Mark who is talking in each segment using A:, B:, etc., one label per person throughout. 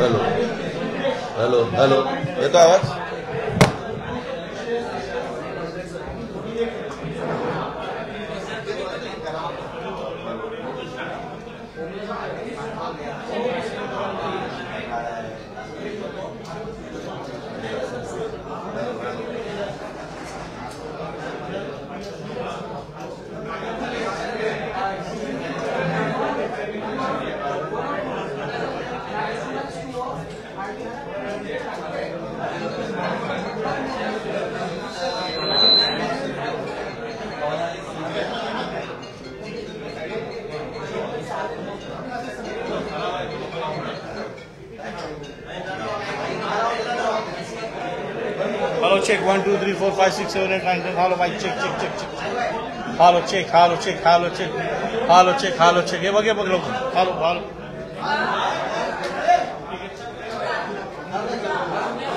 A: Hello hello hello येतो आवाज?
B: Hello, check 1, 2, 3, 4, 5, 6, 7, 8, 9, 10. Hello, mic check, check, check, check. Hello, check, hello, check, hello, check. Hello, check, hello, check. हे बघ लोक. Hello, hello.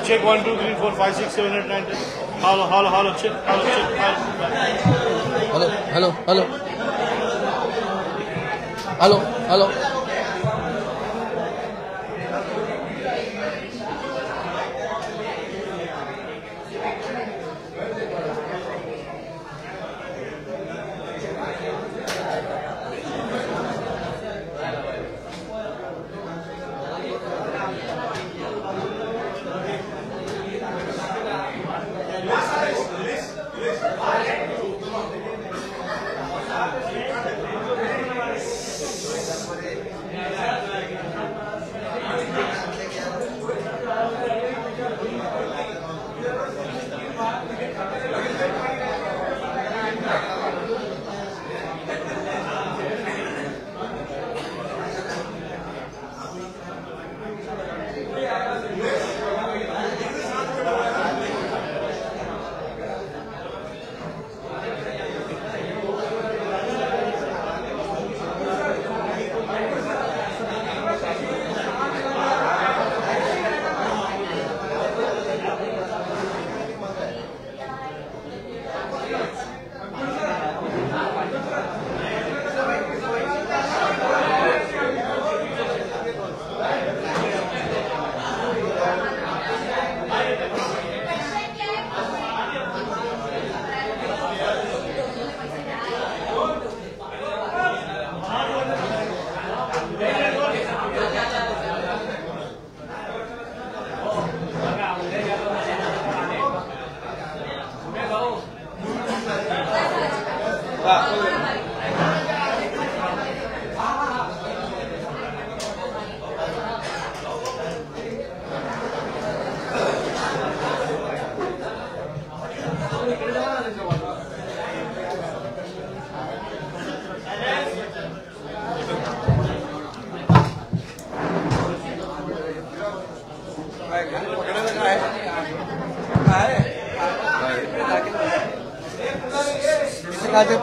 B: Check 1, 2, 3, 4, 5, 6, 7, 8, 9, 10. Hello, hello, hello, check, hello, check, hello.
A: Hello hello hello hello hello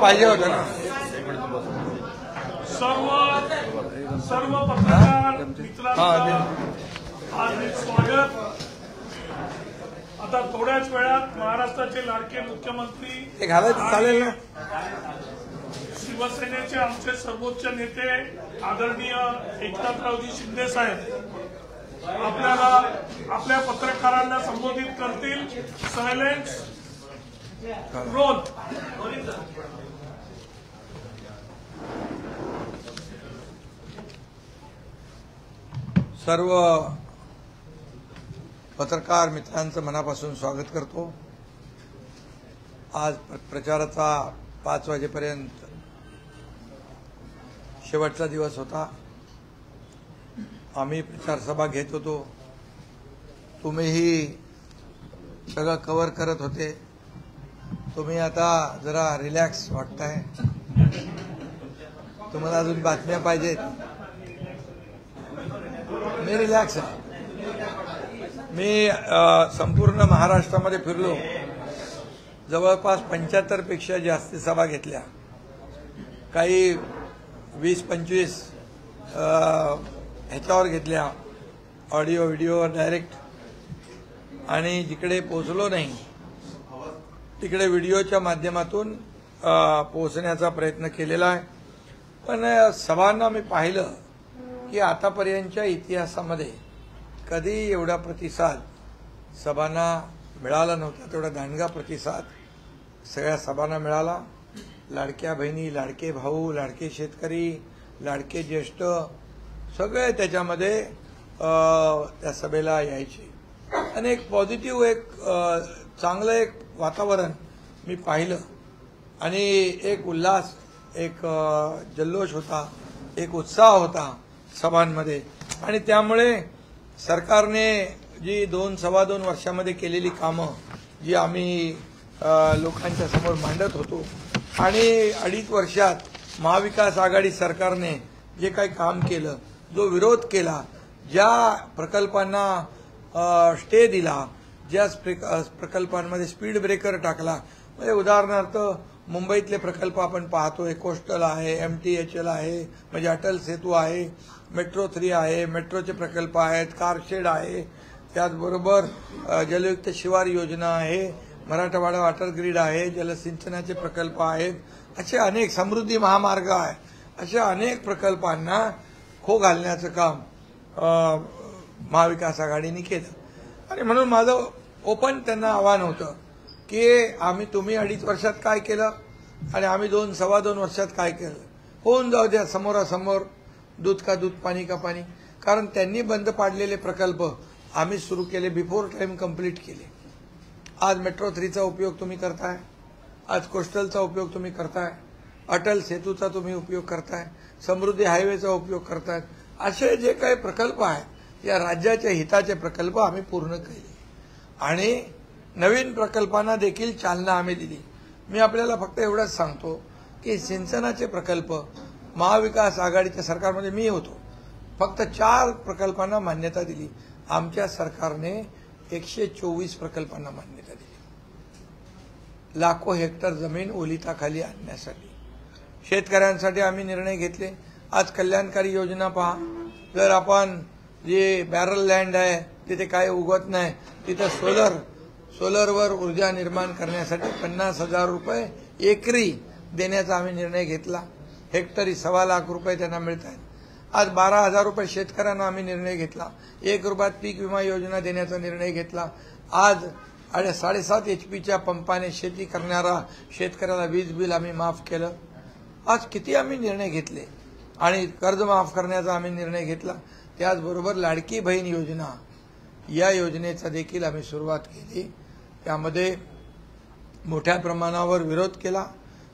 A: पाहिजे होतं ना.
B: सर्व पत्रकार मित्रांना हार्दिक स्वागत. आता थोड्याच वेळात महाराष्ट्राचे लाडके मुख्यमंत्री
A: चालेल ना.
B: शिवसेनेचे आमचे सर्वोच्च नेते आदरणीय एकनाथरावजी शिंदे साहेब आपल्याला आपल्या पत्रकारांना संबोधित करतील. Silence roll.
C: सर्व पत्रकार मित्रांचं मनापासून स्वागत करतो. आज प्रचाराचा 5 वाजेपर्यंत शेवटचा दिवस होता. आम्ही प्रचार सभा घेत होतो. तुम्हीही सगळं कव्हर करत होते. तुम्ही आता जरा रिलॅक्स वाटताय. तुम्हाला अजून बातम्या पाहिजेत. मी रिलॅक्स आहे. मी संपूर्ण महाराष्ट्रामध्ये फिरलो. जवळपास 75 पेक्षा जास्त सभा घेतल्या. काही 20-25 ह्याच्यावर घेतल्या, ऑडिओ व्हिडिओ डायरेक्ट. आणि जिकडे पोहोचलो नाही तिकडे व्हिडिओच्या माध्यमातून पोहोचण्याचा प्रयत्न केलेला आहे. पण सभांना मी पाहिलं की आतापर्यंतच्या इतिहासामध्ये कधी एवढा प्रतिसाद सभांना मिळाला नव्हता, तेवढा दांडगा प्रतिसाद सगळ्या सभांना मिळाला. लाडक्या बहिणी, लाडके भाऊ, लाडके शेतकरी, लाडके ज्येष्ठ सगळे त्याच्यामध्ये त्या सभेला यायचे. आणि एक पॉझिटिव्ह, एक चांगलं एक वातावरण मी पाहिलं आणि एक उल्हास, एक जल्लोष होता, एक उत्साह होता सभांमध्ये. आणि त्यामुळे सरकारने जी 2-2.25 वर्षामध्ये केलेली कामं जी आम्ही लोकांच्या समोर मांडत होतो आणि 2.5 वर्षात महाविकास आघाडी सरकारने जे काही काम केलं, जो विरोध केला, ज्या प्रकल्पांना स्टे दिला, ज्या प्रकल्पांमध्ये स्पीड ब्रेकर टाकला, म्हणजे उदाहरणार्थ मुंबईतले प्रकल्प आपण पाहतोय, कोस्टल आहे, MTHL आहे, म्हणजे अटल सेतू आहे, मेट्रो 3 आहे, मेट्रोचे प्रकल्प आहेत, कारशेड आहे, त्याचबरोबर जलयुक्त शिवार योजना आहे, मराठवाडा वॉटर ग्रीड आहे, जलसिंचनाचे प्रकल्प आहेत, असे अनेक, समृद्धी महामार्ग आहे, अशा अनेक प्रकल्पांना खो घालण्याचं काम महाविकास आघाडीने केलं. आणि म्हणून माझं ओपन त्यांना आव्हान होतं की तुम्ही 2.5 वर्षात काय केलं आणि आम्ही 2-2.25 वर्षात काय केलं, होऊन जाऊ द्या समोरासमोर, दूध का दूध, पाणी का पाणी. कारण त्यांनी बंद पाडलेले प्रकल्प आम्ही सुरू केले, बिफोर टाइम कंप्लीट केले. आज मेट्रो 3चा उपयोग तुम्ही करताय, आज कोस्टलचा उपयोग तुम्ही करताय, अटल सेतूचा तुम्ही उपयोग करताय, समृद्धी हायवेचा उपयोग करतायत. असे जे काही प्रकल्प आहेत, या राज्याच्या हिताचे प्रकल्प आम्ही पूर्ण केले आणि नवीन प्रकल्पांना देखील चालना आम्ही दिली. मी आपल्याला फक्त एवढंच सांगतो की सिंचनाचे प्रकल्प महाविकास आघाडीच्या सरकारमध्ये मी होतो, फक्त 4 प्रकल्पांना मान्यता दिली. आमच्या सरकारने 124 प्रकल्पांना मान्यता दिली, लाखो हेक्टर जमीन ओलिताखाली आणण्यासाठी. शेतकऱ्यांसाठी आम्ही निर्णय घेतले. आज कल्याणकारी योजना पहा, जर आपण जे बॅरल लँड आहे तिथे काय उगवत नाही, तिथे सोलरवर ऊर्जा निर्माण करण्यासाठी 50,000 रुपये एकरी देण्याचा आम्ही निर्णय घेतला. हेक्टरी 1.25 लाख रुपये त्यांना मिळत आहेत. आज 12,000 रुपये शेतकऱ्यांना आम्ही निर्णय घेतला. 1 रुपयात पीक विमा योजना देण्याचा निर्णय घेतला. आज 7.5 HP पंपाने शेती करणारा शेतकऱ्याला वीज बिल आम्ही माफ केलं. आज किती आम्ही निर्णय घेतले आणि कर्ज माफ करण्याचा आम्ही निर्णय घेतला. त्याचबरोबर लाडकी बहीण योजना, या योजनेचा देखील आम्ही सुरुवात केली. त्यामध्ये मोठ्या प्रमाणावर विरोध केला,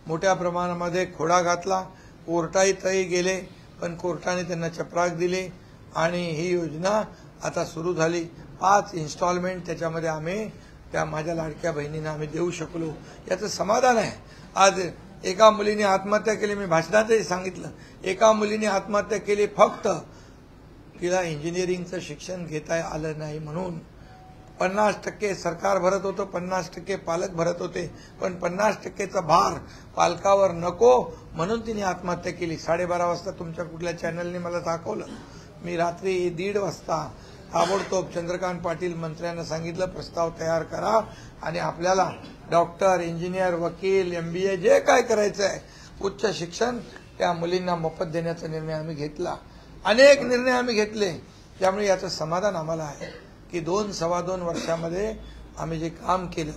C: मोठ्या प्रमाणामध्ये खोडा घातला, कोर्टातही गेले, पण कोर्टाने त्यांना चपराक दिली आणि ही योजना आता सुरू झाली. 5 इन्स्टॉलमेंट त्याच्यामध्ये आम्ही त्या माझ्या लाडक्या बहिणींना आम्ही देऊ शकलो, याचं समाधान आहे. आज एका मुलीने आत्महत्या केली, मी भाषणातही सांगितलं, एका मुलीने आत्महत्या केली फक्त तिला इंजिनिअरिंगचं शिक्षण घेता आलं नाही म्हणून. 50% सरकार भरत होतं, 50% पालक भरत होते, पण 50%चा भार पालकावर नको म्हणून तिने आत्महत्या केली. 12:30 वाजता तुमच्या कुठल्या चॅनलने मला दाखवलं. मी रात्री 1:30 वाजता ताबडतोब चंद्रकांत पाटील मंत्र्यांना सांगितलं, प्रस्ताव तयार करा आणि आपल्याला डॉक्टर, इंजिनियर, वकील, MBA जे काय करायचं आहे, उच्च शिक्षण त्या मुलींना मोफत देण्याचा निर्णय आम्ही घेतला. अनेक निर्णय आम्ही घेतले. त्यामुळे याचं समाधान आम्हाला आहे की 2-2.25 वर्षामध्ये आम्ही जे काम केलं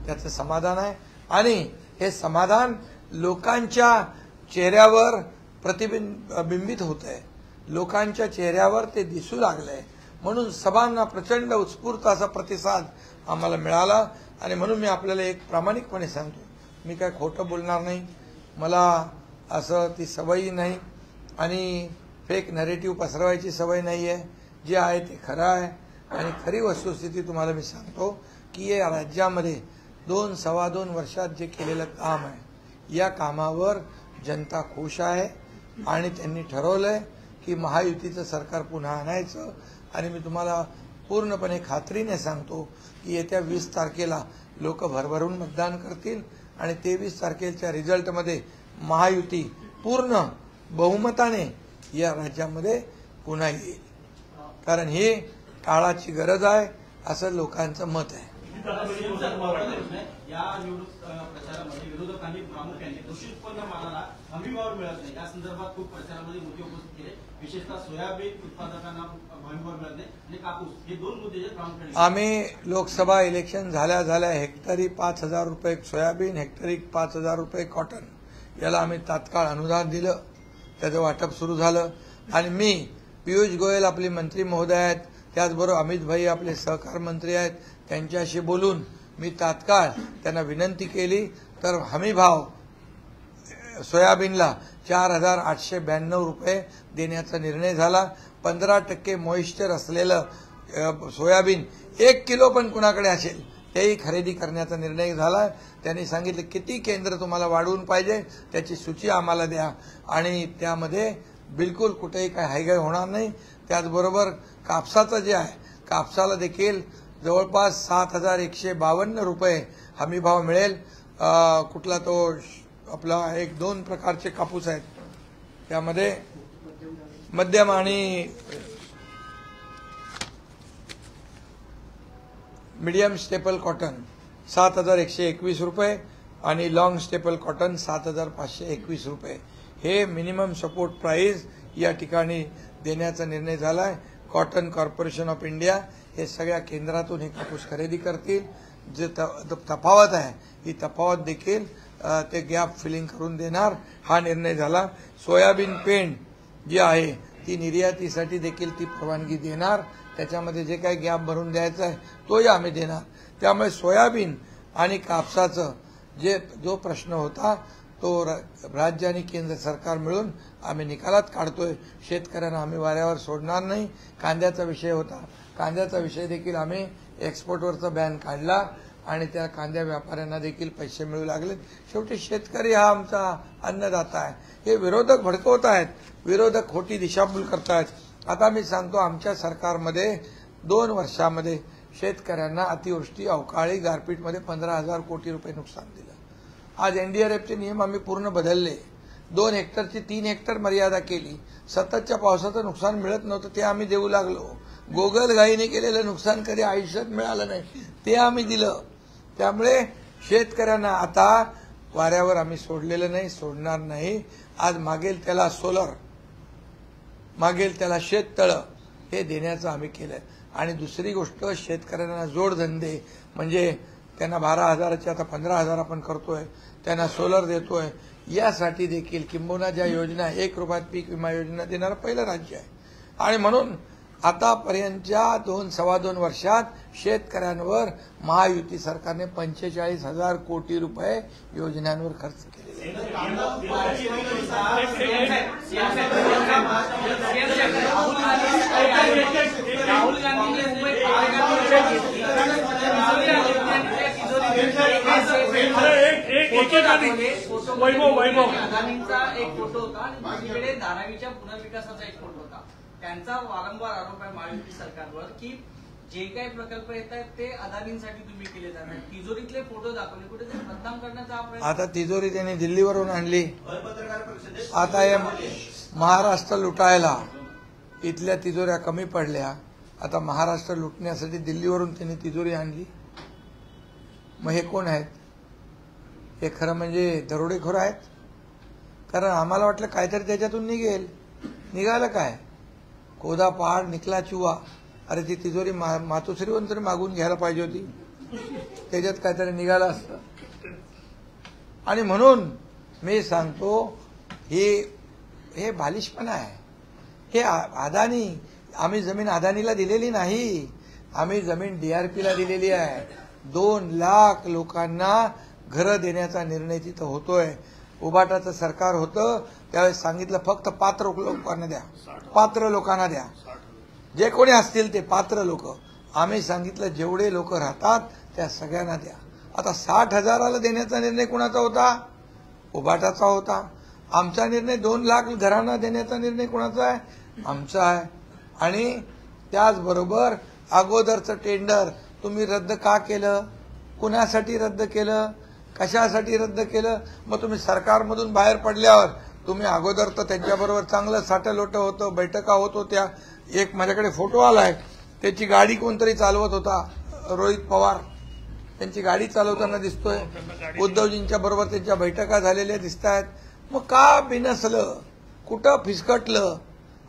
C: त्याचं समाधान आहे. आणि हे समाधान लोकांच्या चेहऱ्यावर प्रतिबिंबित होत आहे, लोकांच्या चेहऱ्यावर ते दिसू लागलंय. म्हणून सभांना प्रचंड उत्स्फूर्त असा प्रतिसाद आम्हाला मिळाला. आणि म्हणून मी आपल्याला एक प्रामाणिकपणे सांगतो, मी काय खोटं बोलणार नाही, मला असं ती सवयी नाही आणि फेक नरेटिव्ह पसरवायची सवय नाही आहे. जे आहे ते खरं आहे आणि खरी वस्तुस्थिती तुम्हाला मी सांगतो की या राज्यामध्ये 2-2.25 वर्षात जे केलेलं काम आहे, या कामावर जनता खुश आहे आणि त्यांनी ठरवलंय की महायुतीचं सरकार पुन्हा आणायचं. आणि मी तुम्हाला पूर्णपणे खात्रीने सांगतो की येत्या 20 तारखेला लोक भरभरून मतदान करतील आणि 23 तारखेच्या रिझल्टमध्ये महायुती पूर्ण बहुमताने या राज्यामध्ये पुन्हा येईल. कारण ही काळाची गरज आहे असं लोकांचं मत आहे.
D: या निवडणूक प्रचारामध्ये विरोधकांनी प्रामुख्याने कृषी उत्पन्न मालाला हमीभाव मिळत नाही या संदर्भात खूप प्रचारामध्ये मुद्दे उपस्थित केले. विशेषतः सोयाबीन उत्पादकांना हमीभाव मिळत नाही आणि कापूस हे दोन मुद्दे जे प्रामुख्याने
C: आम्ही लोकसभा इलेक्शन झाल्या हेक्टरी 5,000 रुपये सोयाबीन, हेक्टरी 5,000 रुपये कॉटन याला आम्ही तात्काळ अनुदान दिलं. त्याचं वाटप सुरू झालं आणि मी पियुष गोयल आपले मंत्री महोदय आहेत, त्याचबरोबर अमित भाई आपले सहकार मंत्री आहेत, त्यांच्याशी बोलून मी तात्काळ त्यांना विनंती केली तर हमीभाव सोयाबीनला 4,892 रुपये देण्याचा निर्णय झाला. 15% मॉइश्चर असलेलं सोयाबीन 1 किलो पण कुणाकडे असेल तेही खरेदी करण्याचा निर्णय झाला. त्यांनी सांगितलं किती केंद्र तुम्हाला वाढवून पाहिजे त्याची सूची आम्हाला द्या आणि त्यामध्ये बिलकुल कुठेही काय हायगाय होणार नाही. त्याचबरोबर कापसाचं जे आहे कापसाला देखील जवळपास 7,152 रुपये हमीभाव मिळेल. कुठला तो आपला 1-2 प्रकारचे कापूस आहेत त्यामध्ये मध्यम आणि मीडियम स्टेपल कॉटन 7,121 रुपये आणि लॉंग स्टेपल कॉटन 7,521 रुपये हे मिनिमम सपोर्ट प्राइस या ठिकाणी देण्याचा निर्णय झाला आहे. कॉटन कॉर्पोरेशन ऑफ इंडिया हे सगळ्या केंद्रातून हे कापूस खरेदी करतील. जे तफावत आहे ही तफावत देखील ते गॅप फिलिंग करून देणार हा निर्णय झाला. सोयाबीन पेंड जी आहे ती निर्यातीसाठी देखील ती परवानगी देणार. त्याच्यामध्ये जे काही गॅप भरून द्यायचा आहे तोही आम्ही देणार. त्यामुळे सोयाबीन आणि कापसाचं जो प्रश्न होता तो राज्य आणि केंद्र सरकार मिळून आम्ही निकालात काढतोय. शेतकऱ्यांना आम्ही वाऱ्यावर सोडणार नाही. कांद्याचा विषय होता, कांद्याचा विषय देखील आम्ही एक्सपोर्टवरचा बॅन काढला आणि त्या कांद्या व्यापाऱ्यांना देखील पैसे मिळू लागले. शेवटी शेतकरी हा आमचा अन्नदाता आहे. हे विरोधक भडकवत आहेत, विरोधक खोटी दिशाभूल करतायत. आता मी सांगतो आमच्या सरकारमध्ये 2 वर्षामध्ये शेतकऱ्यांना अतिवृष्टी अवकाळी गारपीटमध्ये 15,000 कोटी रुपये नुकसान दिलं. आज एनडीआरएफचे नियम आम्ही पूर्ण बदलले. 2 हेक्टरची 3 हेक्टर मर्यादा केली. सततच्या पावसाचं नुकसान मिळत नव्हतं ते आम्ही देऊ लागलो. गोगलगाईने केलेलं नुकसान कधी आयुष्यात मिळालं नाही ते आम्ही दिलं. त्यामुळे शेतकऱ्यांना आता वाऱ्यावर आम्ही सोडलेलं नाही, सोडणार नाही. आज मागेल त्याला सोलर, मागेल त्याला शेततळं हे देण्याचं आम्ही केलंय. आणि दुसरी गोष्ट शेतकऱ्यांना जोडधंदे म्हणजे त्यांना 12,000चे आता 15,000 आपण करतोय, त्यांना सोलर देतोय. यासाठी देखील किंबहुना ज्या योजना 1 रुपयात पीक विमा योजना देणारं पहिलं राज्य आहे. आणि म्हणून आतापर्यंतच्या 2-2.25 वर्षात शेतकऱ्यांवर महायुती सरकारने 45,000 कोटी रुपये योजनांवर खर्च केले.
D: राहुल गांधी अदानींचा एक फोटो होता आणि दुसरीकडे धारावीच्या पुनर्विकासाचा एक फोटो होता. त्यांचा वारंवार आरोप आहे महायुती सरकारवर की जे काही प्रकल्प येत आहेत ते अदानींसाठी तुम्ही केले जातात. तिजोरीतले फोटो दाखवले, कुठेतरी बदनाम करण्याचा प्रयत्न.
C: आता तिजोरी त्यांनी दिल्लीवरून आणली. आता हे महाराष्ट्र लुटायला इथल्या तिजोऱ्या कमी पडल्या. आता महाराष्ट्र लुटण्यासाठी दिल्लीवरून त्यांनी तिजोरी आणली. मग हे कोण आहेत? हे खरं म्हणजे दरोडेखोर आहेत. कारण आम्हाला वाटलं काहीतरी त्याच्यातून निघेल. निघालं काय? कोदा पहाड निकला चुवा. अरे ती तिजोरी मातोश्रीवरून तरी मागून घ्यायला पाहिजे होती, त्याच्यात काहीतरी निघालं असतं. आणि म्हणून मी सांगतो हे बालिशपणा आहे. हे अदानी, आम्ही जमीन अदानीला दिलेली नाही, आम्ही जमीन डीआरपीला दिलेली आहे. 2 लाख लोकांना घरं देण्याचा निर्णय तिथं होतोय. उबाटाचं सरकार होतं त्यावेळेस सांगितलं फक्त पात्र लोकांना द्या, पात्र लोकांना द्या, जे कोणी असतील ते पात्र लोक. आम्ही सांगितलं जेवढे लोक राहतात त्या सगळ्यांना द्या. आता 60,000ला देण्याचा निर्णय कुणाचा होता? उबाटाचा होता. आमचा निर्णय 2 लाख घरांना देण्याचा निर्णय कुणाचा आहे? आमचा आहे. आणि त्याचबरोबर अगोदरचं टेंडर तुम्ही रद्द का केलं? कुणासाठी रद्द केलं? कशासाठी रद्द केलं? मग तुम्ही सरकारमधून बाहेर पडल्यावर तुम्ही अगोदर तर त्यांच्याबरोबर चांगलं साठलोटं होतं, बैठका होत होत्या. एक माझ्याकडे फोटो आलाय, त्याची गाडी कोणतरी चालवत होता, रोहित पवार त्यांची गाडी चालवताना दिसतोय. उद्धवजींच्या बरोबर त्यांच्या बैठका झालेल्या दिसत आहेत. मग का बिनसलं? कुठं फिसकटलं?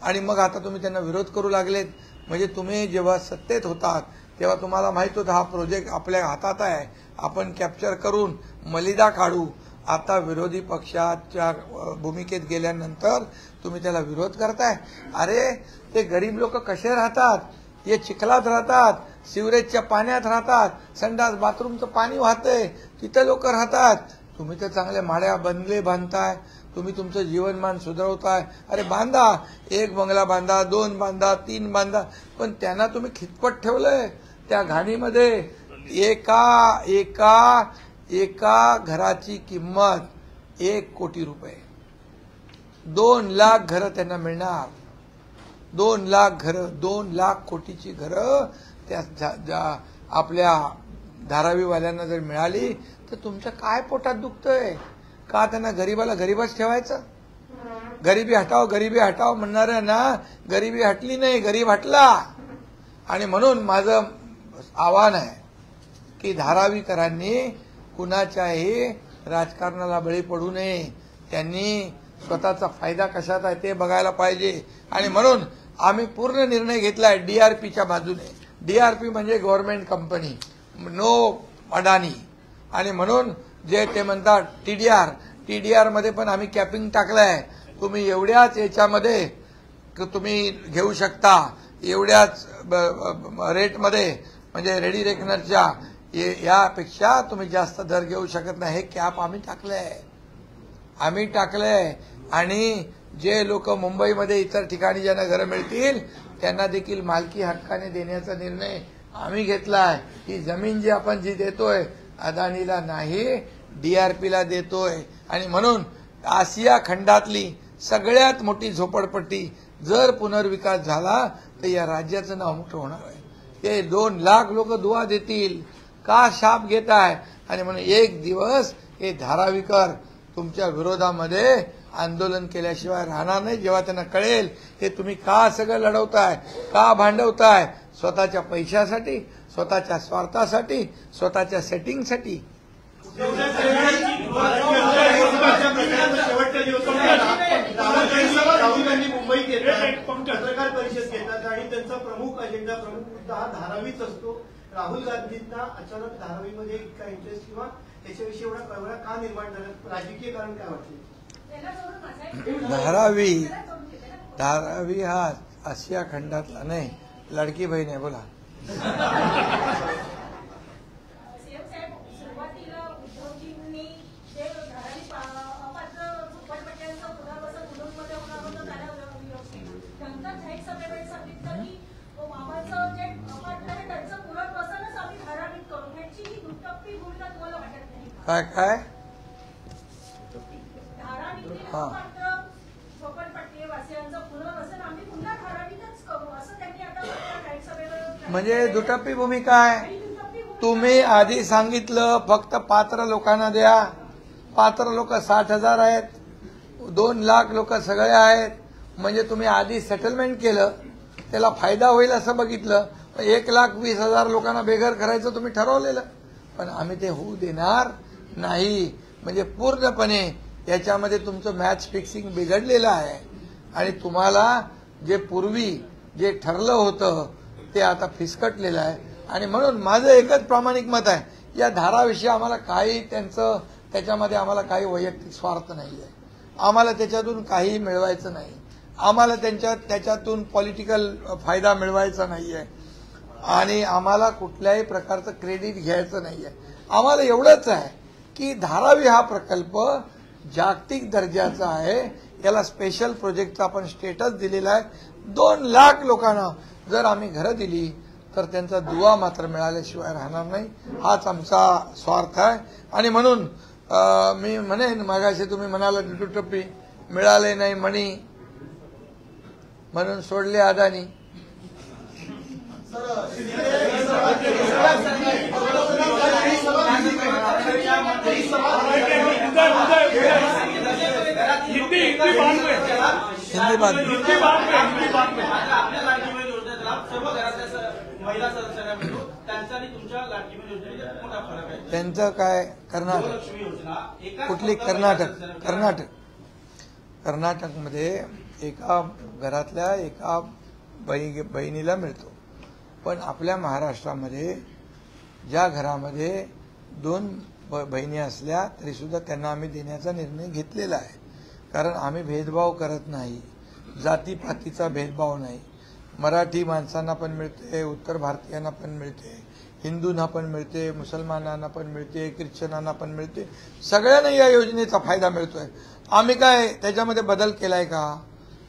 C: आणि मग आता तुम्ही त्यांना विरोध करू लागलेत. म्हणजे तुम्ही जेव्हा सत्तेत होतात तेव्हा तुम्हाला माहित होतं हा प्रोजेक्ट आपल्या हातात आहे, आपण कॅप्चर करून मलिदा काढू. आता विरोधी पक्षाच्या भूमिकेत गेल्यानंतर तुम्ही त्याला विरोध करताय. अरे ते गरीब लोक कसे राहतात, हे चिखलात राहतात, सिवरेजच्या पाण्यात राहतात, संडास बाथरूमचं पाणी वाहतंय, तिथे लोक राहतात. तुम्ही तर चांगले माड्या बंगले बांधताय, तुम्ही तुमचं जीवनमान सुधारवताय. अरे बांधा, 1 बंगला बांधा, 2 बांधा, 3 बांधा, पण त्यांना तुम्ही खितपत ठेवलंय त्या घाणीमध्ये. एका घराची किंमत 1 कोटी रुपये. 2 लाख घरं त्यांना मिळणार. 2 लाख घरं, 2 लाख कोटीची घरं त्या आपल्या धारावीवाल्यांना जर मिळाली तर तुमच्या काय पोटात दुखतंय का? त्यांना गरीबाला गरीबच ठेवायचं? गरिबी हटाव म्हणणाऱ्यांना गरिबी हटली नाही, गरीब हटला. आणि म्हणून माझं आव्हान आहे की धारावीकरांनी कुणाच्याही राजकारणाला बळी पडू नये. त्यांनी स्वतःचा फायदा कशात आहे ते बघायला पाहिजे. आणि म्हणून आम्ही पूर्ण निर्णय घेतलाय डीआरपीच्या बाजूने. डीआरपी म्हणजे गव्हर्नमेंट कंपनी, नो अडाणी. आणि म्हणून जे ते म्हणतात टीडीआर मध्ये पण आम्ही कॅपिंग टाकलंय. तुम्ही एवढ्याच याच्यामध्ये तुम्ही घेऊ शकता, एवढ्याच रेटमध्ये, म्हणजे रेडी रेकनरच्या यापेक्षा तुम्ही जास्त दर घेऊ शकत नाही. हे कॅप आम्ही टाकलंय. आणि जे लोक मुंबईमध्ये इतर ठिकाणी ज्यांना घरं मिळतील त्यांना देखील मालकी हक्काने देण्याचा निर्णय आम्ही घेतलाय. ही जमीन जी आपण देतोय अदानीला नाही, डीआरपीला देतोय. आणि म्हणून आशिया खंडातली सगळ्यात मोठी झोपडपट्टी जर पुनर्विकास झाला तर या राज्याचं नाव मोठं होणार आहे. ते 2 लाख लोक दुआ देतील. का शाप घेताय? आणि म्हणून एक दिवस हे धारावीकर तुमच्या विरोधामध्ये आंदोलन केल्याशिवाय राहणार नाही. जेव्हा त्यांना कळेल हे तुम्ही का सगळं लढवताय, का भांडवताय, स्वतःच्या पैशासाठी, स्वतःच्या स्वार्थासाठी, स्वतःच्या सेटिंगसाठी.
E: मुंबईत येतात, पत्रकार परिषद घेतात आणि त्यांचा प्रमुख अजेंडा, प्रमुख मुद्दा हा धारावीच असतो. राहुल गांधींना अचानक धारावीमध्ये इतका इंटरेस्ट किंवा त्याच्याविषयी एवढा कळवळा का निर्माण झाला? राजकीय कारण काय वाटते?
C: धारावी हा आशिया खंडातला नाही, लाडकी बहीण आहे. बोला. काय काय हा म्हणजे दुटप्पी भूमिका आहे. तुम्ही आधी सांगितलं फक्त पात्र लोकांना द्या. पात्र लोक 60,000 आहेत, 2 लाख लोक सगळे आहेत. म्हणजे तुम्ही आधी सेटलमेंट केलं, त्याला फायदा होईल असं बघितलं. 1,20,000 लोकांना बेघर करायचं तुम्ही ठरवलेलं, पण आम्ही ते होऊ देणार नाही. म्हणजे पूर्णपणे याच्यामध्ये तुमचं मॅच फिक्सिंग बिघडलेलं आहे. आणि तुम्हाला जे पूर्वी जे ठरलं होतं ते आता फिसकटलेलं आहे. आणि म्हणून माझं एकच प्रामाणिक मत आहे, या धाराविषयी आम्हाला काही त्याच्यामध्ये आम्हाला काही वैयक्तिक स्वार्थ नाही आहे. आम्हाला त्याच्यातून काही मिळवायचं नाही. आम्हाला त्याच्यातून पॉलिटिकल फायदा मिळवायचा नाही आहे. आणि आम्हाला कुठल्याही प्रकारचं क्रेडिट घ्यायचं नाही आहे. आम्हाला एवढंच आहे की धारावी हा प्रकल्प जागतिक दर्जाचा आहे. याला स्पेशल प्रोजेक्टचा आपण स्टेटस दिलेला आहे. 2 लाख लोकांना जर आम्ही घरं दिली तर त्यांचा दुवा मात्र मिळाल्याशिवाय राहणार नाही. हाच आमचा स्वार्थ आहे. आणि म्हणून मी म्हणेन, मागाशी तुम्ही म्हणाला दुटप्पी मिळाले नाही मणी म्हणून सोडले अदानी. हिंदी बात त्यांचं काय कर्नाटक, कुठली कर्नाटकमध्ये एका घरातल्या एका बहिणीला मिळतो. पण आपल्या महाराष्ट्रामध्ये ज्या घरामध्ये 2 बहिणी असल्या तरी सुद्धा त्यांना आम्ही देण्याचा निर्णय घेतलेला आहे. कारण आम्ही भेदभाव करत नाही, जातीपातीचा भेदभाव नाही. मराठी माणसांना पण मिळते, उत्तर भारतीयांना पण मिळते, हिंदूंना पण मिळते, मुसलमानांना पण मिळते, ख्रिश्चनांना पण मिळते. सगळ्यांना या योजनेचा फायदा मिळतोय. आम्ही काय त्याच्यामध्ये बदल केलाय का?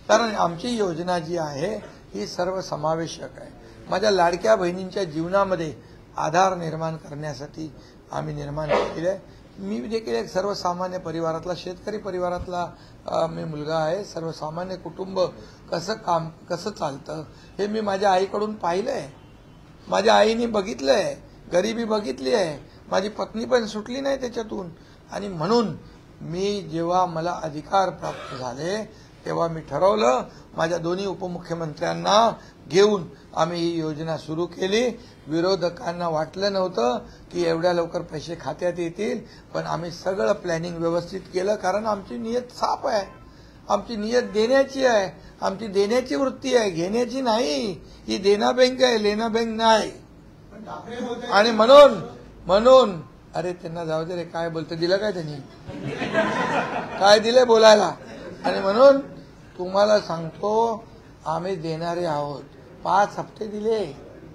C: कारण आमची योजना जी आहे ही सर्वसमावेशक आहे. माझ्या लाडक्या बहिणींच्या जीवनामध्ये आधार निर्माण करण्यासाठी आम्ही निर्माण केलेलं आहे. मी देखील एक सर्वसामान्य परिवारातला, शेतकरी परिवारातला मी मुलगा आहे. सर्वसामान्य कुटुंब कसं चालतं हे मी माझ्या आईकडून पाहिलंय. माझ्या आईने बघितलंय, गरिबी बघितली आहे. माझी पत्नी पण सुटली नाही त्याच्यातून. आणि म्हणून मी जेव्हा मला अधिकार प्राप्त झाले तेव्हा मी ठरवलं, माझ्या दोन्ही उपमुख्यमंत्र्यांना घेऊन आम्ही ही योजना सुरू केली. विरोधकांना वाटलं नव्हतं की एवढ्या लवकर पैसे खात्यात येतील, पण आम्ही सगळं प्लॅनिंग व्यवस्थित केलं. कारण आमची नियत साफ आहे, आमची नियत देण्याची आहे, आमची देण्याची वृत्ती आहे, घेण्याची नाही. ही देना बँक आहे, लेना बँक नाही. आणि म्हणून अरे त्यांना जाऊ दे रे, काय बोलतं, दिलं काय त्यांनी, काय दिलंय बोलायला. आणि म्हणून तुम्हाला सांगतो आम्ही देणारे आहोत. 5 हप्ते दिले,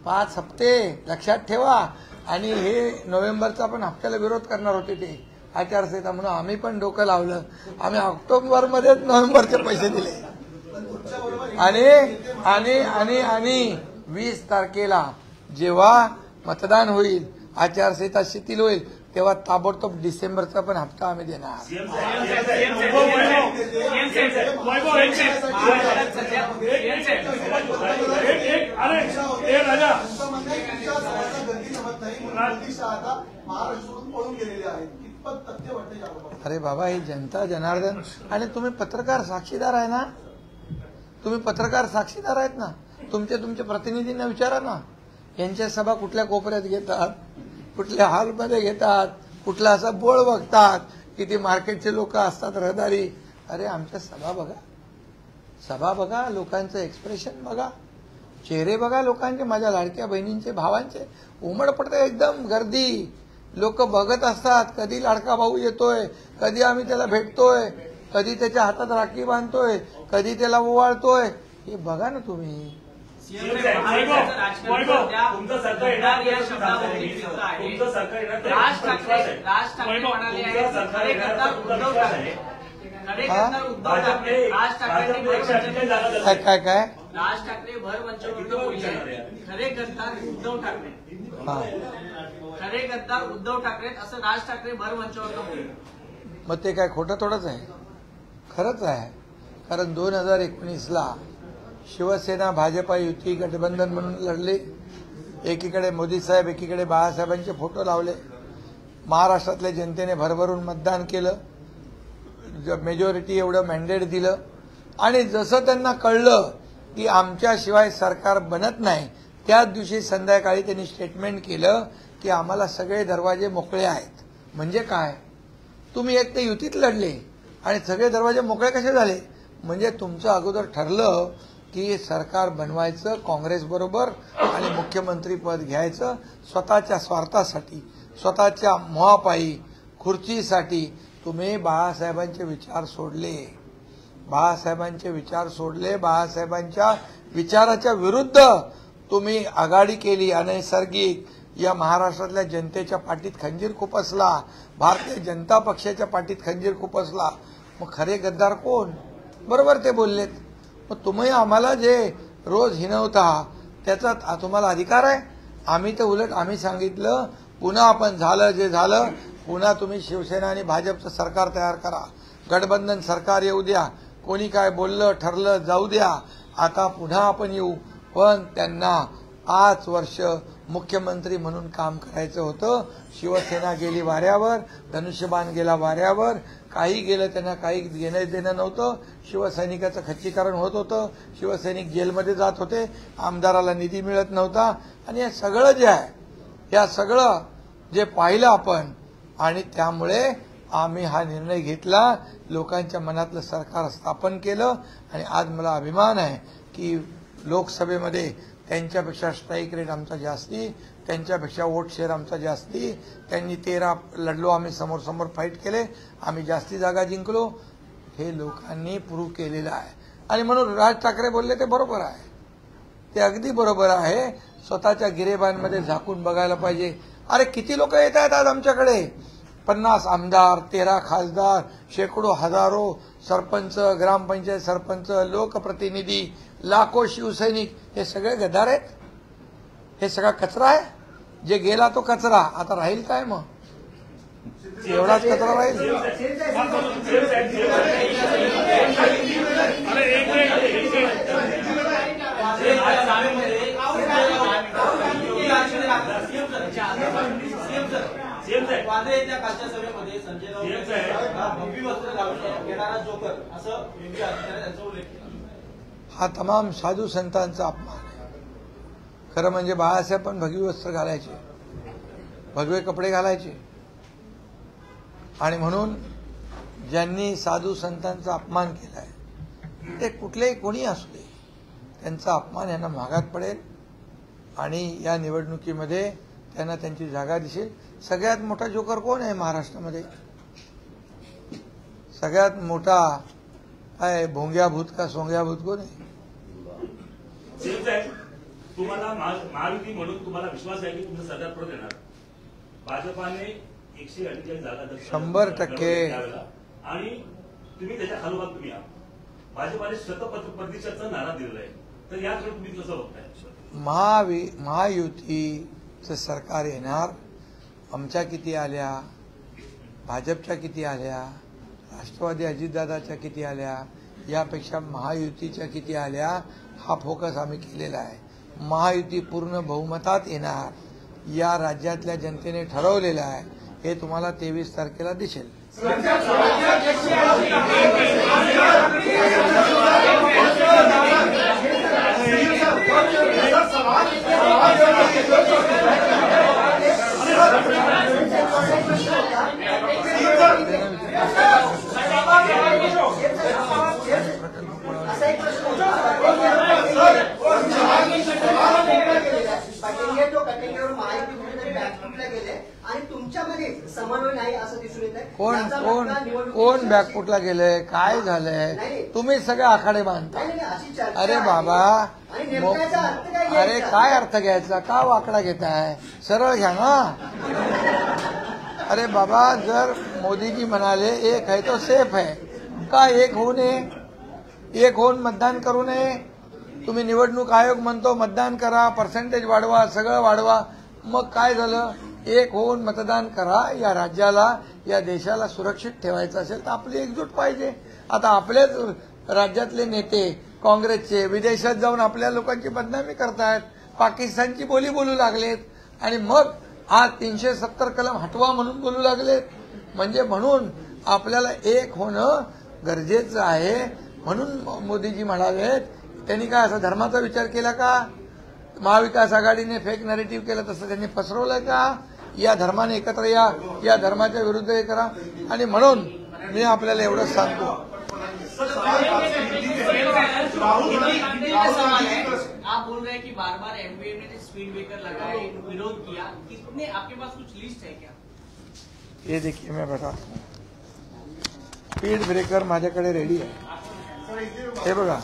C: 5 हप्ते लक्षात ठेवा. आणि हे नोव्हेंबरचा पण हप्त्याला विरोध करणार होते ते आचारसंहिता, म्हणून आम्ही पण डोकं लावलं. आम्ही ऑक्टोबरमध्येच नोव्हेंबरचे पैसे दिले. आणि 20 तारखेला जेव्हा मतदान होईल, आचारसंहिता शिथिल होईल, तेव्हा ताबडतोब डिसेंबरचा पण हप्ता आम्ही देणार. अरे बाबा, ही जनता जनार्दन, आणि तुम्ही पत्रकार साक्षीदार आहे ना, तुम्ही पत्रकार साक्षीदार आहेत ना. तुमच्या प्रतिनिधींना विचारा ना, यांच्या सभा कुठल्या कोपऱ्यात घेतात, कुठल्या हॉलमध्ये घेतात, कुठला असा बोळ बघतात, किती मार्केटचे लोक असतात, रहदारी. अरे आमच्या सभा बघा, लोकांचं एक्सप्रेशन बघा, चेहरे बघा लोकांचे, माझ्या लाडक्या बहिणींचे, भावांचे. उमड पडते एकदम गर्दी. लोक बघत असतात, कधी लाडका भाऊ येतोय, कधी आम्ही त्याला भेटतोय, कधी त्याच्या हातात राखी बांधतोय, कधी त्याला ओवाळतोय. हे बघा ना तुम्ही. काय
D: राज ठाकरे भर मंचावरती बोलले, खरे गद्दार उद्धव ठाकरे, खरे गद्दार उद्धव ठाकरे असं राज ठाकरे भर मंचावरती बोलले.
C: मग ते काय खोटं थोडंच आहे, खरंच आहे. कारण 2019ला शिवसेना भाजपा युती गठबंधन म्हणून लढले. एकीकडे मोदी साहेब, एकीकडे बाळासाहेबांचे फोटो लावले. महाराष्ट्रातल्या जनतेने भरभरून मतदान केलं, मेजॉरिटी एवढं मॅन्डेट दिलं. आणि जसं त्यांना कळलं की आमच्याशिवाय सरकार बनत नाही, त्याच दिवशी संध्याकाळी त्यांनी स्टेटमेंट केलं की आम्हाला सगळे दरवाजे मोकळे आहेत. म्हणजे काय, तुम्ही एक तर युतीत लढले आणि सगळे दरवाजे मोकळे कसे झाले? म्हणजे तुमचं अगोदर ठरलं की सरकार बनवायचं काँग्रेस बरोबर आणि मुख्यमंत्री पद घ्यायचं स्वतःच्या स्वार्थासाठी, स्वतःच्या मोहापायी, खुर्चीसाठी. तुम्ही बाळासाहेबांचे विचार सोडले, बाळासाहेबांच्या विचाराच्या विरुद्ध तुम्ही आघाडी केली. अनैसर्गिक या महाराष्ट्रातल्या जनतेच्या पाठीत खंजीर खुपसला, भारतीय जनता पक्षाच्या पाठीत खंजीर खुपसला. मग खरे गद्दार कोण? बरोबर ते बोललेत. मग तुम्ही आम्हाला जे रोज हिणवता त्याचा तुम्हाला अधिकार आहे. आम्ही तर उलट आम्ही सांगितलं, पुन्हा आपण झालं जे झालं, पुन्हा तुम्ही शिवसेना आणि भाजपचं सरकार तयार करा, गठबंधन सरकार येऊ द्या, कोणी काय बोललं ठरलं जाऊ द्या, आता पुन्हा आपण येऊ. पण त्यांना 5 वर्ष मुख्यमंत्री म्हणून काम करायचं होतं. शिवसेना गेली वाऱ्यावर, धनुष्यबाण गेला वाऱ्यावर, काही गेलं त्यांना काही घेणं देणं नव्हतं. शिवसैनिकाचं खच्चीकरण होत होतं, शिवसैनिक जेलमध्ये जात होते, आमदाराला निधी मिळत नव्हता. आणि हे सगळं जे आहे, या सगळं जे पाहिलं आपण, आणि त्यामुळे आम्ही हा निर्णय घेतला, लोकांच्या मनातलं सरकार स्थापन केलं आणि आज मला अभिमान आहे की लोकसभेमध्ये त्यांच्यापेक्षा स्ट्राईक रेट आमचा जास्ती, त्यांच्यापेक्षा वोट शेअर आमचा जास्ती, त्यांनी 13 लढलो, आम्ही समोर समोर फाईट केले, आम्ही जास्ती जागा जिंकलो, हे लोकांनी प्रूव्ह केलेलं आहे. आणि म्हणून राज ठाकरे बोलले ते बरोबर आहे, ते अगदी बरोबर आहे. स्वतःच्या गिरेबांमध्ये झाकून बघायला पाहिजे. अरे किती लोक येत आहेत आज आमच्याकडे, 50 आमदार, 13 खासदार, शेकडो हजारो सरपंच, ग्रामपंचायत सरपंच, लोकप्रतिनिधी, लाखो शिवसैनिक, हे सगळे गद्दार आहेत, हे सगळा कचरा आहे. जे गेला तो कचरा, आता राहील काय मग? एवढाच कचरा राहील.
D: वादळे येत्या कालच्या सभेमध्ये संजय राऊत भव्य वस्त्र घालून येणारा जोकर असं त्यांचा उल्लेख केला.
C: हा तमाम साधू संतांचा अपमान आहे. खरं म्हणजे बाळासाहेब पण भगवी वस्त्र घालायचे, भगवे कपडे घालायचे. आणि म्हणून ज्यांनी साधू संतांचा अपमान केलाय ते कुठलेही कोणी असू दे, त्यांचा अपमान यांना महागात पडेल आणि या निवडणुकीमध्ये त्यांना त्यांची जागा दिसेल. सगळ्यात मोठा जोकर कोण आहे महाराष्ट्रामध्ये? सगळ्यात मोठा आहे भोंग्या भूत का सोंग्या भूत कोण आहे?
F: तुम्हाला महायुती म्हणून तुम्हाला विश्वास आहे की तुमचं सरकार परत येणार? भाजपाने 148 जागा
C: 100%
F: आणि तुम्ही त्याच्या खालोखाल तुम्ही आहात. भाजपाने शतप्रतिशतचा नारा दिलेला आहे, तर याकडे तुम्ही कसं बघताय?
C: महायुतीचं सरकार येणार. आमच्या किती आल्या, भाजपच्या किती आल्या, राष्ट्रवादी अजितदादाच्या किती आल्या, यापेक्षा महायुतीच्या किती आल्या, हा फोकस आम्ही केलेला आहे. महायुती पूर्ण बहुमतात येणार, या राज्यातल्या जनतेने ठरवलेलं आहे. हे तुम्हाला 23 तारखेला दिसेल.
E: आणि तुमच्यामध्ये समन्वय नाही असं दिसून येत आहे.
C: कोण बॅकफुटला गेलंय, काय झालंय? तुम्ही सगळे आखाडे बांधता. अरे बाबा, अरे काय अर्थ घ्यायचा, का वाकडा घेताय? सरळ घ्या ना. अरे बाबा, जर मोदीजी म्हणाले एक है तो सेफ है, का एक होऊ नये? एक होऊन मतदान करू नये? तुम्ही निवडणूक आयोग म्हणतो मतदान करा, पर्सेंटेज वाढवा, सगळं वाढवा, मग काय झालं? एक होऊन मतदान करा. या राज्याला, या देशाला सुरक्षित ठेवायचं असेल तर आपली एकजूट पाहिजे. आता आपलेच राज्यातले नेते काँग्रेसचे विदेशात जाऊन आपल्या लोकांची बदनामी करतायत, पाकिस्तानची बोली बोलू लागलेत आणि मग आज 370 कलम हटवा म्हणून बोलू लागलेत. म्हणून आपल्याला एक होणं गरजेचं आहे. म्हणून मोदीजी म्हणालेत, त्यांनी काय असा धर्माचा विचार केला का? महाविकास आघाडीने फेक नरेटिव्ह केलं तसं त्यांनी पसरवलंय का? या धर्माने एकत्र या धर्माच्या विरुद्ध हे करा. आणि म्हणून मी आपल्याला एवढंच सांगतो,
D: आप बोल रहे हैं कि बार-बार एमपीए ने स्पीड ब्रेकर लगाए, विरोध किया, कितने आपके पास कुछ लिस्ट है क्या?
C: ये देखिए मैं बताता हूँ. स्पीड ब्रेकर माझ्याकडे रेडी आहे. हे बघा,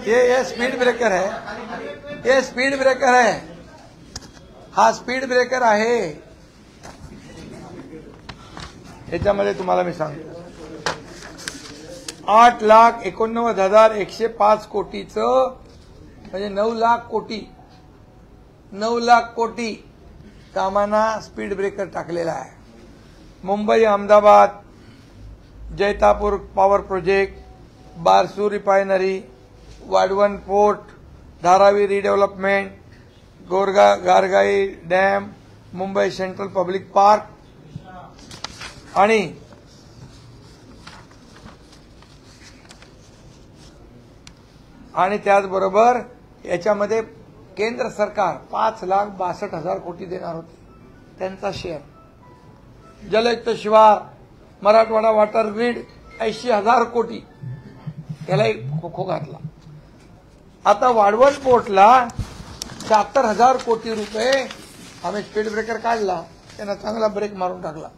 C: ये स्पीड ब्रेकर है, ये स्पीड ब्रेकर है, हा स्पीड ब्रेकर आहे. याच्यामध्ये तुम्हाला मी सांगतो, 8,89,105 कोटीचं म्हणजे 9 लाख कोटी कामांना स्पीड ब्रेकर टाकलेला आहे. Mumbai Ahmedabad Jaitapur power project, Barsu refinery, Vadhavan port, Dharavi redevelopment, Gargai dam, Mumbai central public park आणि त्याचबरोबर याच्यामध्ये केंद्र सरकार 5,62,000 कोटी देणार होते, त्यांचा शेअर. जलयुक्त शिवार मराठवाडा वॉटर ग्रीड 80,000 कोटी त्याला एक खो घातला. आता वाढवण पोर्टला 76,000 कोटी रुपये आम्ही स्पीड ब्रेकर काढला, त्यांना चांगला ब्रेक मारून टाकला.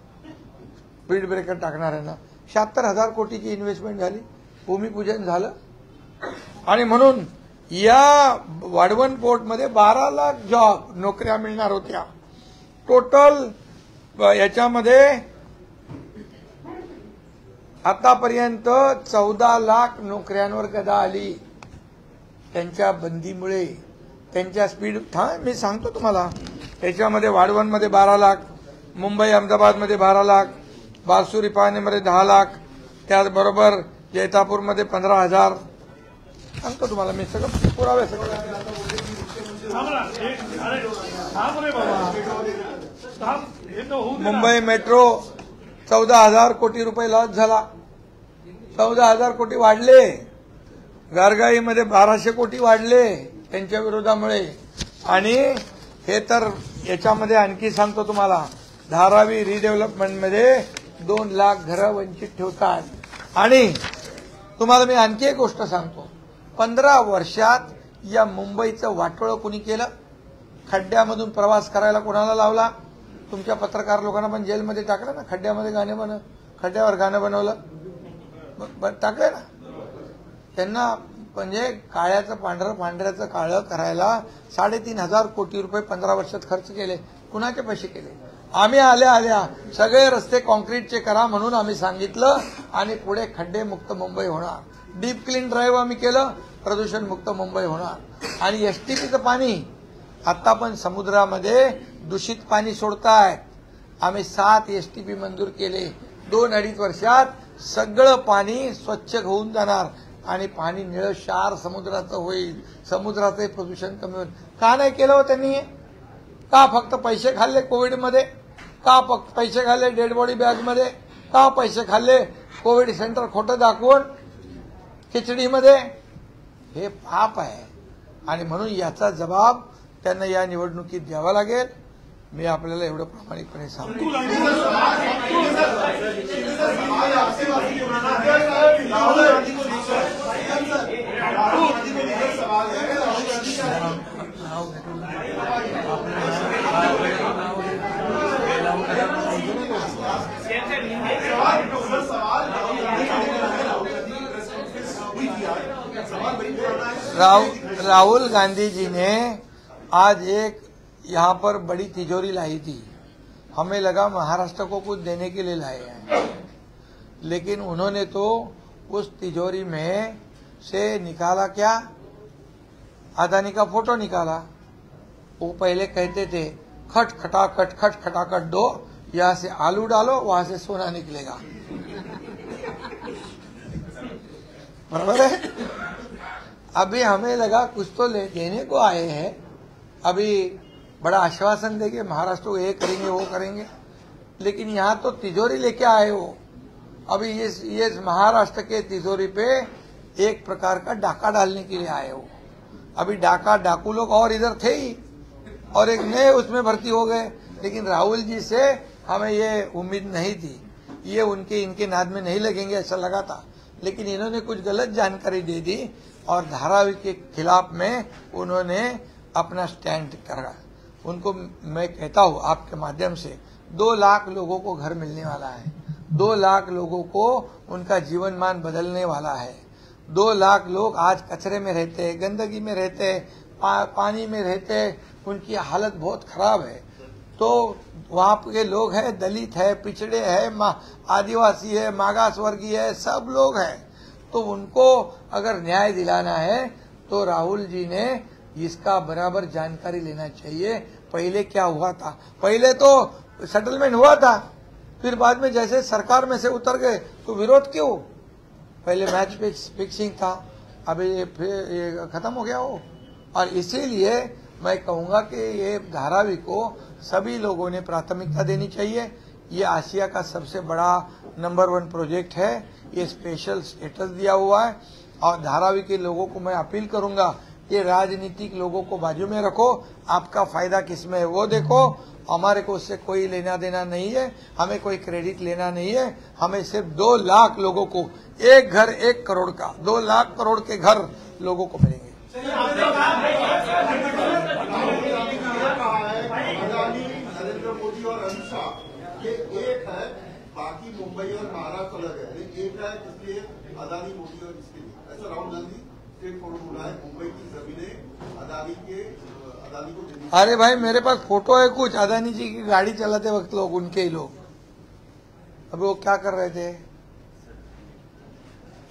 C: स्पीड ब्रेकर टाकणाऱ्यांना 76,000 कोटीची इन्व्हेस्टमेंट झाली, भूमिपूजन झालं. आणि म्हणून या वाढवण पोर्टमध्ये 12 लाख जॉब नोकऱ्या मिळणार होत्या. टोटल याच्यामध्ये आतापर्यंत 14 लाख नोकऱ्यांवर गदा आली त्यांच्या बंदीमुळे, त्यांच्या स्पीड. मी सांगतो तुम्हाला, त्याच्यामध्ये वाढवणमध्ये 12 लाख, मुंबई अहमदाबादमध्ये 12 लाख, बारसुरी पाणीमध्ये 10 लाख, त्याचबरोबर जैतापूरमध्ये 15,000. सांगतो तुम्हाला मी सगळं पुरावे सगळं. मुंबई मेट्रो 14,000 कोटी रुपये लॉस झाला, 14,000 कोटी वाढले. गारगाईमध्ये 1,200 कोटी वाढले त्यांच्या विरोधामुळे. आणि हे तर याच्यामध्ये आणखी सांगतो तुम्हाला, धारावी रिडेव्हलपमेंटमध्ये 2 लाख घरं वंचित ठेवतात. आणि तुम्हाला मी आणखी एक गोष्ट सांगतो, 15 वर्षात या मुंबईचं वाटोळं कुणी केलं? खड्ड्यामधून प्रवास करायला कोणाला लावला? तुमच्या पत्रकार लोकांना पण जेलमध्ये टाकलं ना, खड्ड्यामध्ये खड्ड्यावर गाणं बनवलं, टाकलं ना त्यांना. म्हणजे काळ्याचं पांढरं, पांढऱ्याचं काळं करायला 3,500 कोटी रुपये 15 वर्षात खर्च केले. कुणाचे पैसे केले? आम्ही आल्या सगळे रस्ते कॉन्क्रीटचे करा म्हणून आम्ही सांगितलं, आणि पुढे खड्डे मुक्त मुंबई होणार. डीप क्लीन ड्राईव्ह आम्ही केलं, प्रदूषण मुक्त मुंबई होणार. आणि एसटीपीचं पाणी आता पण समुद्रामध्ये दूषित पाणी सोडतायत. आम्ही 7 एसटीपी मंजूर केले. 2-2.5 वर्षात सगळं पाणी स्वच्छ होऊन जाणार आणि पाणी निळं क्षार समुद्राचं होईल, समुद्राचे प्रदूषण कमी होईल. का नाही केलं हो त्यांनी? का फक्त पैसे खाल्ले कोविडमध्ये? का फक्त पैसे खाल्ले डेड बॉडी बॅगमध्ये? का पैसे खाल्ले कोविड सेंटर खोटं दाखवून खिचडीमध्ये? हे पाप आहे. आणि म्हणून याचा जबाब त्यांना या निवडणुकीत द्यावा लागेल. मी आपल्याला एवढं प्रामाणिकपणे सांगतो. राहुल गांधी जी ने आज एक यहाँ पर बड़ी तिजोरी लाई थी. हमें लगा महाराष्ट्र को कुछ देने के लिए लाए हैं, लेकिन उन्होंने तो उस तिजोरी में से निकाला क्या? अदानी का फोटो निकाला. वो पहले कहते थे खट खटाखट दो, यहाँ से आलू डालो, वहां से सोना निकलेगा. बराबर है. अभी हमें लगा कुछ तो देने को आए हैं, अभी बड़ा आश्वासन देंगे महाराष्ट्र को ये करेंगे वो करेंगे, लेकिन यहाँ तो तिजोरी लेके आए हो. अभी ये महाराष्ट्र के तिजोरी पे एक प्रकार का डाका डालने के लिए आए हो. अभी डाकू लोग और इधर थे ही, और एक नए उसमें भर्ती हो गए. लेकिन राहुल जी से हमें ये उम्मीद नहीं थी, ये इनके नाद में नहीं लगेंगे ऐसा लगा था. लेकिन इन्होंने कुछ गलत जानकारी दे दी और धारावी के खिलाफ में उन्होंने अपना स्टैंड करा. उनको मैं कहता हूं आपके माध्यम से, 2 लाख लोगों को घर मिलने वाला है, 2 लाख लोगों को उनका जीवन मान बदलने वाला है. 2 लाख लोग आज कचरे में रहते हैं, गंदगी में रहते हैं, पानी में रहते हैं, उनकी हालत बहुत खराब है. तो वहाँ के लोग हैं, दलित है, पिछड़े है, आदिवासी है, मागास वर्गीय है, सब लोग हैं. तो उनको अगर न्याय दिलाना है तो राहुल जी ने इसका बराबर जानकारी लेना चाहिए. पहले क्या हुआ था? पहले तो सेटलमेंट हुआ था, फिर बाद में जैसे सरकार में से उतर गए तो विरोध क्यों? पहले मैच फिक्सिंग था, अभी फिर ये खत्म हो गया हो. और इसीलिए मैं कहूंगा कि ये धारावी को सभी लोगों ने प्राथमिकता देनी चाहिए. ये आसिया का सबसे बड़ा नंबर 1 प्रोजेक्ट है, ये स्पेशल स्टेटस दिया हुआ है. और धारावी के लोगों को मैं अपील करूंगा ये राजनीतिक लोगों को बाजू में रखो, आपका फायदा किसमें है वो देखो। हमारे को उससे कोई लेना देना नहीं है, हमें कोई क्रेडिट लेना नहीं है। हमें सिर्फ 2 लाख लोगों को, एक घर 1 करोड़ का, 2 लाख करोड़ के घर लोगों को मिलेंगे।
G: नरेंद्र मोदी और अमित शाह ये एक है, बाकी मुंबई और महाराष्ट्र अलग है, एक है, इसलिए अदानी मोदी और इसके लिए ऐसा राहुल गांधी स्ट्रेट फॉरवर्ड बोला है। मुंबई की जमीनें अदानी को देनी।
C: अरे भाई मेरे पास फोटो है कुछ, अदानी जी की गाड़ी चलाते वक्त लोग, उनके ही लोग, अभी वो क्या कर रहे थे।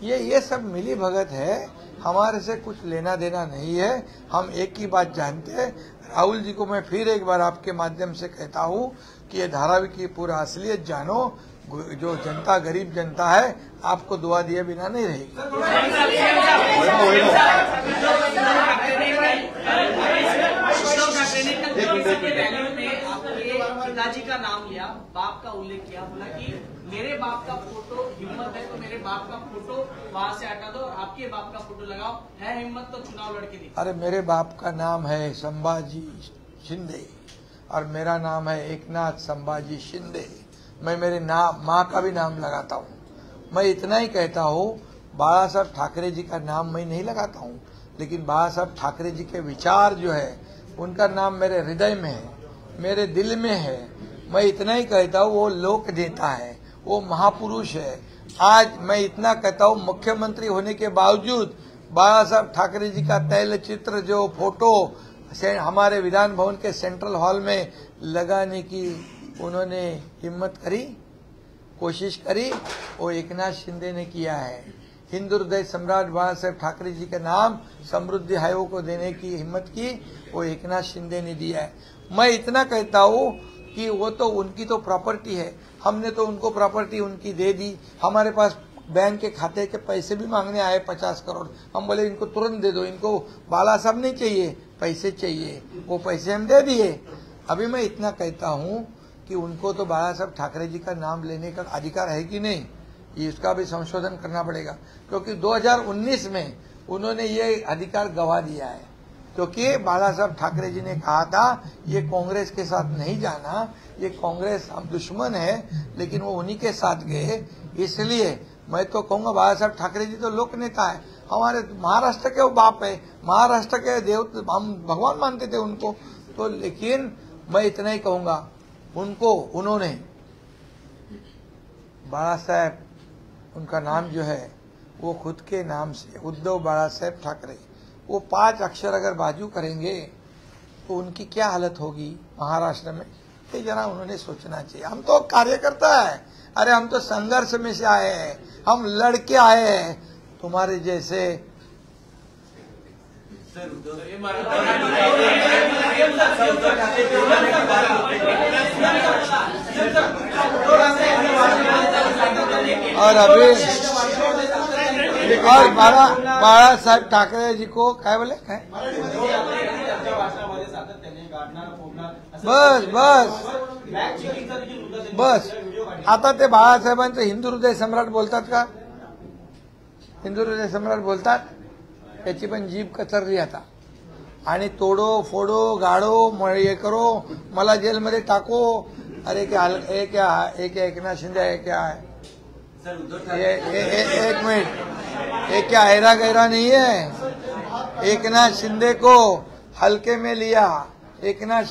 C: ये सब मिली भगत है, हमारे से कुछ लेना देना नहीं है। हम एक ही बात जानते हैं। राहुल जी को मैं फिर एक बार आपके माध्यम से कहता हूं कि ये धारावी की पूरा असलियत जानो। जो जनता, गरीब जनता है, आपको दुआ दिए बिना नहीं रहेगी।
D: पिताजी का नाम लिया, बाप का उल्लेख किया, बोला कि मेरे बाप का फोटो, हिम्मत है तो मेरे बाप का फोटो वहां से हटा दो और आपके बाप का फोटो लगाओ, है हिम्मत तो चुनाव लड़के दिखाओ।
C: अरे मेरे बाप का नाम है संभाजी शिंदे और मेरा नाम है एकनाथ संभाजी शिंदे। मैं मेरे माँ का भी नाम लगाता हूँ। मैं इतना ही कहता हूँ, बाला साहब ठाकरे जी का नाम मैं नहीं लगाता हूँ, लेकिन बाला साहब ठाकरे जी के विचार जो है उनका नाम मेरे हृदय में है, मेरे दिल में है। मैं इतना ही कहता हूँ, वो लोक नेता है, वो महापुरुष है। आज मैं इतना कहता हूँ, मुख्यमंत्री होने के बावजूद बाला साहब ठाकरे जी का तैलचित्र जो फोटो हमारे विधान भवन के सेंट्रल हॉल में लगाने की उन्होंने हिम्मत करी, कोशिश करी, वो एकनाथ शिंदे ने किया है। हिंदू हृदय सम्राट बाला साहेब ठाकरे जी का नाम समृद्धि आयोग को देने की हिम्मत की, वो एकनाथ शिंदे ने दिया है। मैं इतना कहता हूँ कि वो तो उनकी तो प्रॉपर्टी है, हमने तो उनको प्रॉपर्टी उनकी दे दी। हमारे पास बैंक के खाते के पैसे भी मांगने आए 50 करोड़, हम बोले इनको तुरंत दे दो, इनको बाला साहब नहीं चाहिए, पैसे चाहिए, वो पैसे हम दे दिए। अभी मैं इतना कहता हूँ कि उनको तो बाला साहब ठाकरे जी का नाम लेने का अधिकार है कि नहीं, इसका भी संशोधन करना पड़ेगा, क्योंकि 2019 में उन्होंने ये अधिकार गवा दिया है। क्योंकि बाला साहब ठाकरे जी ने कहा था ये कांग्रेस के साथ नहीं जाना, ये कांग्रेस हम दुश्मन है, लेकिन वो उन्हीं के साथ गए। इसलिए मैं तो कहूंगा बाला साहब ठाकरे जी तो लोक नेता है, हमारे महाराष्ट्र के वो बाप है, महाराष्ट्र के देव, हम भगवान मानते थे उनको तो। लेकिन मैं इतना ही कहूंगा, उनको उन्होंने बाला साहब, उनका नाम जो है वो खुद के नाम से उद्धव बाला साहब ठाकरे, वो 5 अक्षर अगर बाजू करेंगे तो उनकी क्या हालत होगी महाराष्ट्र में, ये जरा उन्होंने सोचना चाहिए। हम तो कार्यकर्ता है, अरे हम तो संघर्ष में से आए हैं, हम लड़के आए हैं, तुम्हारे जैसे और अभी और बाला साहेब ठाकरे जी को काय बोले काय बस आता ते बाळासाहेबांचं हिंदू हृदय सम्राट बोलतात का, हिंदू हृदय सम्राट बोलतात, त्याची पण जीभ कचरली आता। आणि तोडो फोडो गाडो हे करो, मला जेलमध्ये टाको, अरे क्या एकनाथ शिंदे है क्या है, एक मिनट, ये क्या ऐरा गैरा नहीं है। एकनाथ शिंदे को हलके में लिया, एकनाथ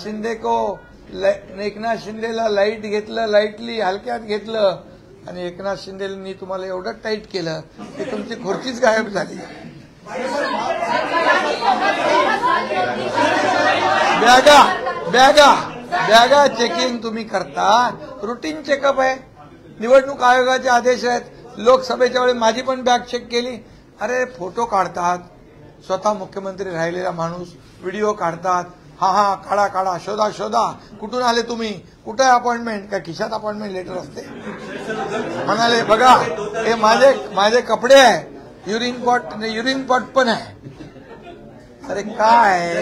C: शिंदेला लाईट घेतलं, लाईटली हलक्यात घेतलं आणि एकनाथ शिंदेनी तुम्हाला एवढं टाईट केलं की तुमची खुर्चीच गायब झाली। बॅगा चेकिंग तुम्ही करता, रुटीन चेकअप आहे, निवडणूक आयोगाचे आदेश आहेत। लोकसभेच्या वेळी माझी पण बॅग चेक केली, अरे फोटो काढतात, स्वतः मुख्यमंत्री राहिलेला माणूस व्हिडिओ काढतात, हा काढा शोधा, कुठून आले तुम्ही, कुठे अपॉइंटमेंट, काय खिशात अपॉइंटमेंट लेटर असते, म्हणाले बघा हे माझे कपडे आहे, युरिन पॉट पण आहे। अरे काय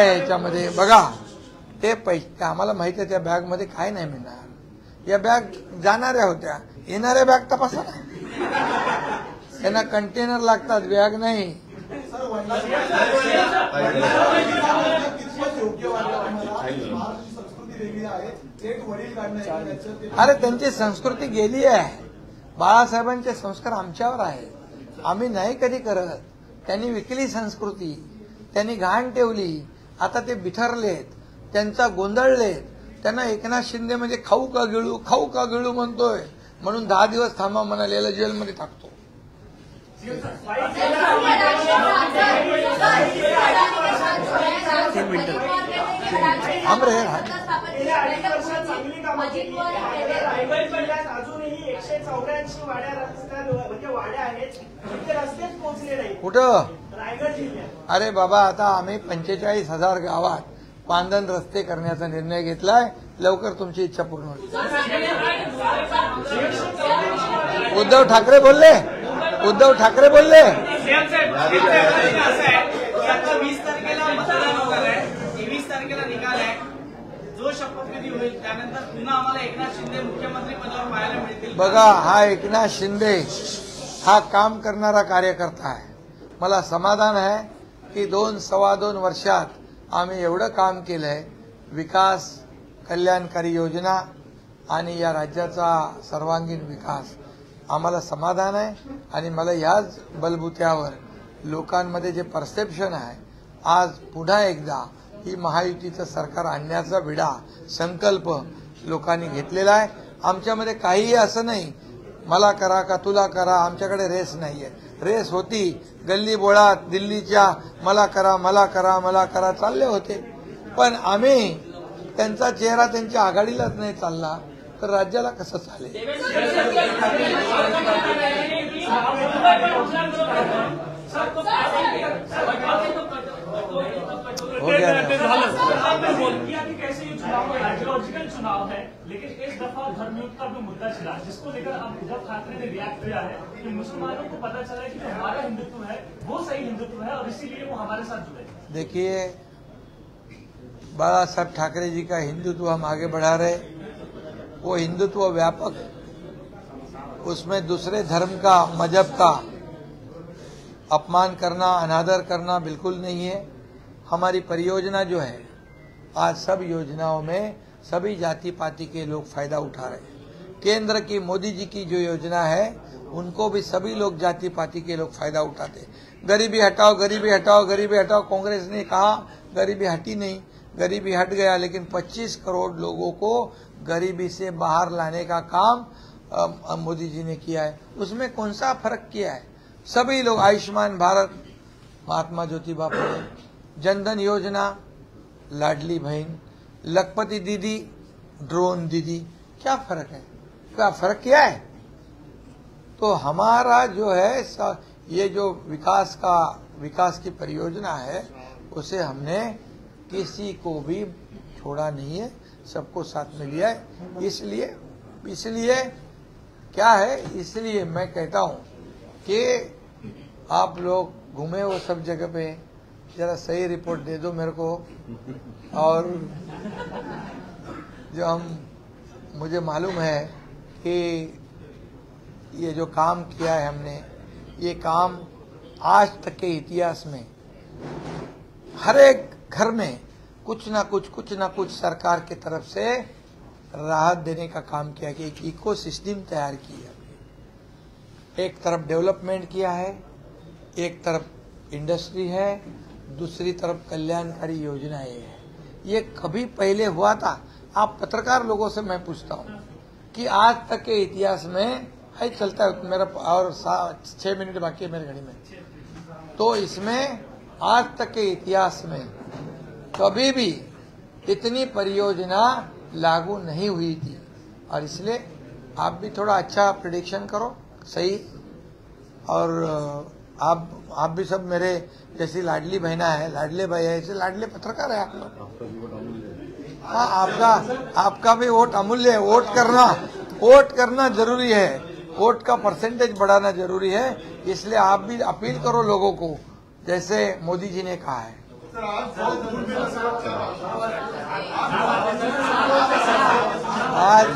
C: याच्यामध्ये बघा, ते पैसे आम्हाला माहिती आहे, त्या बॅग मध्ये काय नाही मिळणार। या बॅग जाणाऱ्या होत्या, येणाऱ्या बॅग तपासा ना, त्यांना कंटेनर लागतात, बॅग नाही।
E: कितपत योग्य वाटतं आम्हाला? महाराष्ट्राची संस्कृती वेगळी आहे, थेट वडील काढणं.
C: अरे त्यांची संस्कृती गेली आहे. बाळासाहेबांचे संस्कार आमच्यावर आहेत, आम्ही नाही कधी करत. त्यांनी विकली संस्कृती, त्यांनी घाण ठेवली. आता ते बिथरलेत, त्यांचा गोंधळलेत. त्यांना एकनाथ शिंदे म्हणजे खाऊ का गिळू म्हणतोय, म्हणून 10 दिवस थांबा म्हणालेला जेलमध्ये टाकतो.
E: अजूनही 184 वाड्या म्हणजे वाड्या आहेत, तिथे रस्तेच पोहोचले नाही.
C: कुठं?
E: रायगड जिल्ह्यात.
C: अरे बाबा, आता आम्ही 45,000 गावात पांदन रस्ते करण्याचा निर्णय घेतलाय. लवकर तुमची इच्छा पूर्ण होईल. उद्धव ठाकरे बोलले.
D: आता 20 तारखेला मतदान होणार आहे, 23 तारखेला निकाल आहे. जो शपथविधी होईल त्यानंतर पुन्हा आम्हाला एकनाथ शिंदे मुख्यमंत्री पदावर पाहायला मिळतील.
C: बघा, हा एकनाथ शिंदे हा काम करणारा कार्यकर्ता आहे. मला समाधान आहे की 2-2.25 वर्षात आम्ही एवढं काम केलंय. विकास, कल्याणकारी योजना आणि या राज्याचा सर्वांगीण विकास, आम्हाला समाधान आहे. आणि मला याच बलबुत्यावर लोकांमध्ये जे परसेप्शन आहे, आज पुन्हा एकदा ही महायुतीचं सरकार आणण्याचा विडा संकल्प लोकांनी घेतलेला आहे. आमच्यामध्ये काहीही असं नाही मला करा का तुला करा, आमच्याकडे रेस नाहीये. रेस होती गल्ली बोळात दिल्लीच्या, मला करा चालले होते. पण आम्ही त्यांचा चेहरा त्यांच्या आघाडीलाच नाही चालला तर राज्याला कसं चालेल? हो गया
F: आइडियोलॉजिकल चुनाव है, लेकिन इस दफा धर्मयुद्ध का भी मुद्दा छिड़ा, जिसको लेकर अब उद्धव ठाकरे ने रिएक्ट किया है कि मुसलमानों को पता चला है कि जो हमारा हिंदुत्व है वो सही हिंदुत्व है और इसीलिए वो हमारे साथ जुड़े.
C: देखिए, बाला साहब ठाकरे जी का हिंदुत्व हम आगे बढ़ा रहे. वो हिंदुत्व व्यापक, उसमें दूसरे धर्म का, मजहब का अपमान करना, अनादर करना बिल्कुल नहीं है. हमारी परियोजना जो है, आज सब योजनाओं में सभी जाति पाति के लोग फायदा उठा रहे हैं. केंद्र की मोदी जी की जो योजना है उनको भी सभी लोग जाति पाति के लोग फायदा उठाते. गरीबी हटाओ, गरीबी हटाओ, गरीबी हटाओ. कांग्रेस ने कहा गरीबी हटी नहीं, गरीबी हट गया, लेकिन 25 करोड़ लोगों को गरीबी से बाहर लाने का काम मोदी जी ने किया है. उसमें कौन सा फर्क किया है? सभी लोग, आयुष्मान भारत, महात्मा ज्योतिबा फुले, जनधन योजना, लाडली बहन, लखपति दीदी, ड्रोन दीदी, क्या फर्क है? क्या फर्क किया है? तो हमारा जो है ये जो विकास की परियोजना है, उसे हमने किसी को भी छोड़ा नहीं है, सबको साथ में लिया है. इसलिए क्या है, इसलिए मैं कहता हूं कि आप लोग घूमे वो सब जगह पे, जरा सही रिपोर्ट दे दो मेरे को. और जो मुझे मालूम है कि ये जो काम किया है हमने, ये काम आज तक के इतिहास में हर एक घर में कुछ ना कुछ सरकार की तरफ से राहत देने का काम किया कि एक इको सिस्टम तैयार किया. एक तरफ डेवलपमेंट किया है, एक तरफ इंडस्ट्री है, दूसरी तरफ कल्याणकारी योजनाएं है. ये कभी पहले हुआ था? आप पत्रकार लोगों से मैं पूछता हूँ कि आज तक के इतिहास में, है चलता है मेरा और 6 मिनट बाकी है मेरे घड़ी में, तो इसमें आज तक के इतिहास में कभी भी इतनी परियोजना लागू नहीं हुई थी. और इसलिए आप भी थोड़ा अच्छा प्रेडिक्शन करो, सही. और आप भी सब मेरे जैसी लाडली बहना है, लाडले भाई है, ऐसे लाडले पत्रकार है आप लोग. हाँ, आपका भी वोट अमूल्य है. वोट करना जरूरी है. वोट का परसेंटेज बढ़ाना जरूरी है. इसलिए आप भी अपील करो लोगों को, जैसे मोदी जी ने कहा है. आज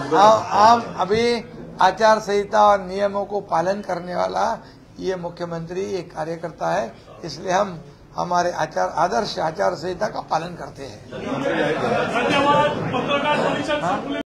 C: हम अभी आचार संहिता और नियमों को पालन करने वाला ये मुख्यमंत्री एक कार्यकर्ता है, इसलिए हम हमारे आदर्श आचार संहिता का पालन करते हैं।
F: धन्यवाद। पत्रकार परिषद